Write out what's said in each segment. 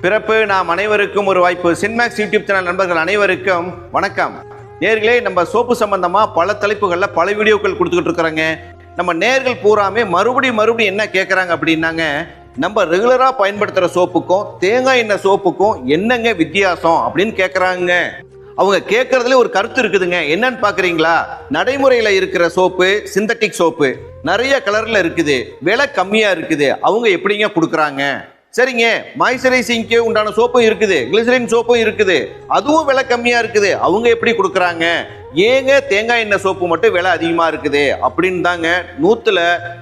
பிறப்பு நாம் அனைவருக்கும் ஒரு வாய்ப்பு. சின்மேக்ஸ் யூடியூப் சேனல் நண்பர்கள் அனைவருக்கும் வணக்கம். நேர்களே, நம்ம சோப்பு சம்பந்தமா பல தலைப்புகள்ல பல வீடியோக்கள் கொடுத்துக்கிட்டு இருக்கிறாங்க. நம்ம நேர்கள் பூராமே மறுபடியும் என்ன கேட்கறாங்க அப்படின்னாங்க, நம்ம ரெகுலரா பயன்படுத்துற சோப்புக்கும் தேங்காய் எண்ணெய் சோப்புக்கும் என்னங்க வித்தியாசம் அப்படின்னு கேட்கறாங்க. அவங்க கேட்கறதுல ஒரு கருத்து இருக்குதுங்க. என்னன்னு பாக்குறீங்களா? நடைமுறையில இருக்கிற சோப்பு சிந்தட்டிக் சோப்பு நிறைய கலர்ல இருக்குது, விலை கம்மியா இருக்குது. அவங்க எப்படிங்க கொடுக்குறாங்க? சரிங்க, மாய்ஸ்சரைசிங்க்கு உண்டான சோப்பும் இருக்குது, கிளிசரின் சோப்பும் இருக்குது, அதுவும் விலை கம்மியா இருக்குது. அவங்க எப்படி கொடுக்குறாங்க? ஏங்க தேங்காய் எண்ணெய் சோப்பு மட்டும் விலை அதிகமா இருக்குது அப்படின்னு தாங்க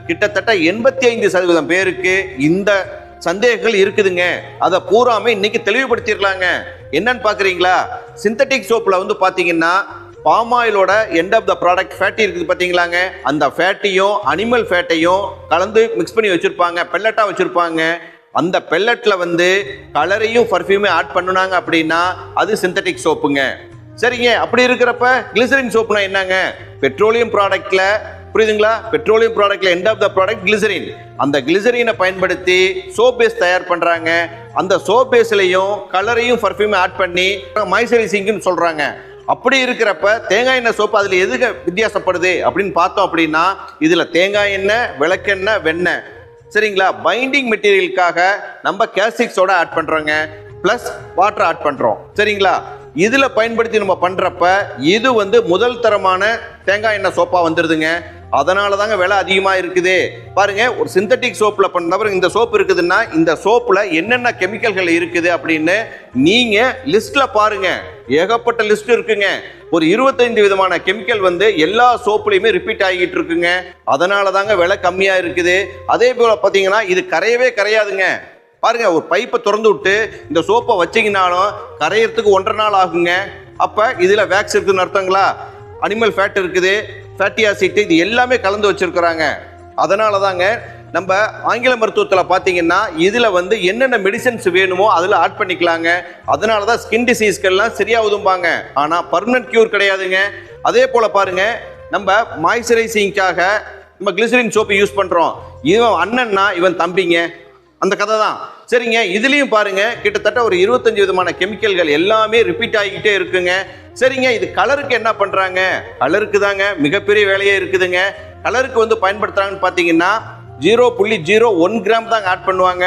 கிட்டத்தட்ட 85% பேருக்கு இந்த சந்தேகங்கள் இருக்குதுங்க. அதை பூராமே இன்னைக்கு தெளிவுபடுத்திடலாங்க. என்னன்னு பாக்குறீங்களா? சிந்தட்டிக் சோப்புல பாத்தீங்கன்னா பாமாயிலோட end of the product fatty இருக்குது பாத்தீங்களாங்க. அந்த ஃபேட்டையும் அனிமல் ஃபேட்டையும் கலந்து மிக்ஸ் பண்ணி வச்சிருப்பாங்க, பெல்லட்டா வச்சிருப்பாங்க. அந்த பெல்லட்ல கலரையும் பர்ஃபியூமே ஆட் பண்ணுனாங்க அப்படின்னா அது சிந்தட்டிக் சோப்புங்க. சரிங்க, அப்படி இருக்கிறப்ப கிளிசரின் சோப்புனா என்னங்க? பெட்ரோலியம் ப்ராடக்ட்ல, புரியுதுங்களா? பெட்ரோலியம் ப்ராடக்ட்ல end of the product glycerin. அந்த கிளிசரினை பயன்படுத்தி சோப் பேஸ் தயார் பண்றாங்க. அந்த சோப் பேஸ்லயும் கலரையும் பர்ஃபியூமே ஆட் பண்ணி மாய்ஸ்சரைசிங்னு சொல்றாங்க. அப்படி இருக்கிறப்ப தேங்காய் எண்ணெய் சோப்பு அதுல எதுக்கு வித்தியாசப்படுது அப்படின்னு பார்த்தோம் அப்படின்னா, இதுல தேங்காய் எண்ணெய், விளக்கெண்ணெய், வெண்ணெய், சரிங்களா, பைண்டிங் மெட்டீரியலுக்காக நம்ம கேஸ்டிக் சோடா ஆட் பண்றோங்க, பிளஸ் வாட்டர் ஆட் பண்றோம். சரிங்களா, இதுல பயன்படுத்தி நம்ம பண்றப்ப இது முதல் தரமான தேங்காய் எண்ணெய் சோப்பா வந்துருதுங்க. அதனால தாங்க விலை அதிகமா இருக்குது. பாருங்க, ஒரு சிந்தட்டிக் சோப்ல பண்ண இந்த சோப்பு இருக்குதுன்னா இந்த சோப்புல என்னென்ன கெமிக்கல்கள் இருக்குது அப்படின்னு நீங்க லிஸ்ட்ல பாருங்க. ஏகப்பட்ட லிஸ்ட் இருக்குங்க. ஒரு 25 விதமான கெமிக்கல் எல்லா சோப்புலையுமே ரிப்பீட் ஆகிட்டு இருக்குங்க. அதனால தாங்க விலை கம்மியா இருக்குது. அதே போல பாத்தீங்கன்னா இது கரையவே கரையாதுங்க. பாருங்க, ஒரு பைப்பை திறந்து விட்டு இந்த சோப்பை வச்சிங்கனாலும் கரையறதுக்கு 1.5 நாள் ஆகுங்க. அப்ப இதுல வேக்ஸ் இருக்குன்னு அர்த்தங்களா? அனிமல் ஃபேட் இருக்குது, ஃபேட்டி ஆசிட், இது எல்லாமே கலந்து வச்சிருக்கிறாங்க. அதனால தாங்க நம்ம ஆங்கில மருத்துவத்தில் பார்த்தீங்கன்னா இதுல என்னென்ன மெடிசன்ஸ் வேணுமோ அதில் ஆட் பண்ணிக்கலாங்க. அதனால தான் ஸ்கின் டிசீஸ்கள்லாம் சரியாகுதும்பாங்க. ஆனால் பர்மனன்ட் கியூர் கிடையாதுங்க. அதே போல பாருங்க, நம்ம மாய்ஸ்சரைசிங்காக நம்ம கிளிசரின் சோப்பு யூஸ் பண்றோம். இவன் அண்ணன்னா இவன் தம்பிங்க, அந்த கதை தான். சரிங்க, இதுலயும் பாருங்க கிட்டத்தட்ட ஒரு 25 விதமான கெமிக்கல்கள் எல்லாமே ரிப்பீட் ஆகிக்கிட்டே இருக்குங்க. சரிங்க, இது கலருக்கு என்ன பண்றாங்க? கலருக்கு தாங்க மிகப்பெரிய வேலையே இருக்குதுங்க. கலருக்கு பயன்படுத்துறாங்கன்னு பாத்தீங்கன்னா 0.01 கிராம் தாங்க ஆட் பண்ணுவாங்க.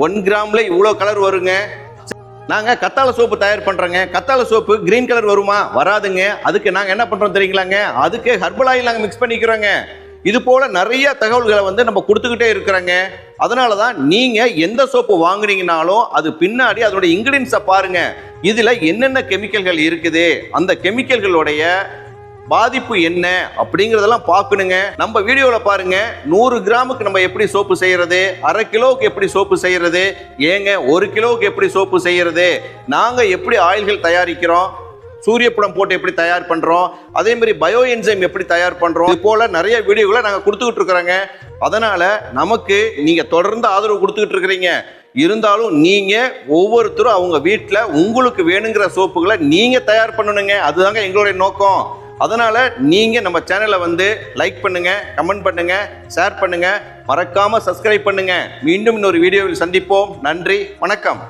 1 கிராம்ல இவ்வளவு கலர் வருங்க. நாங்க கத்தாழை சோப்பு தயார் பண்றோங்க. கத்தாழை சோப்பு கிரீன் கலர் வருமா? வராதுங்க. அதுக்கு நாங்க என்ன பண்றோம் தெரியுங்களாங்க? அதுக்கு ஹெர்பல் ஆயில் நாங்க மிக்ஸ் பண்ணிக்கிறோங்க. இது போல நிறைய தகவல்களை நம்ம கொடுத்துக்கிட்டே இருக்கிறாங்க. அதனாலதான் நீங்க எந்த சோப்பு வாங்குறீங்கனாலும் அது பின்னாடி அதோட இன்கிரீடியன்ஸை பாருங்க. இதுல என்னென்ன கெமிக்கல்கள் இருக்குது, அந்த கெமிக்கல்களுடைய பாதிப்பு என்ன அப்படிங்கறதெல்லாம் பார்க்கணுங்க. நம்ம வீடியோல பாருங்க, 100 கிராமுக்கு நம்ம எப்படி சோப்பு செய்யறது, 1/2 கிலோவுக்கு எப்படி சோப்பு செய்யறது, ஏங்க 1 கிலோவுக்கு எப்படி சோப்பு செய்யறது, நாங்க எப்படி ஆயில்கள் தயாரிக்கிறோம், சூரியப்படம் போட்டு எப்படி தயார் பண்றோம், அதே மாதிரி பயோ என்சைம் எப்படி தயார் பண்றோம், இது போல நிறைய வீடியோகளை நாங்க கொடுத்துக்கிட்டு இருக்கிறோங்க. அதனால நமக்கு நீங்க தொடர்ந்து ஆதரவு கொடுத்துக்கிட்டு இருக்கிறீங்க. இருந்தாலும் நீங்க ஒவ்வொருத்தரும் அவங்க வீட்டுல உங்களுக்கு வேணுங்கிற சோப்புகளை நீங்க தயார் பண்ணணுங்க. அதுதாங்க எங்களுடைய நோக்கம். அதனால நீங்க நம்ம சேனலை லைக் பண்ணுங்க, கமெண்ட் பண்ணுங்க, ஷேர் பண்ணுங்க, மறக்காம சப்ஸ்கிரைப் பண்ணுங்க. மீண்டும் இன்னொரு வீடியோவில் சந்திப்போம். நன்றி, வணக்கம்.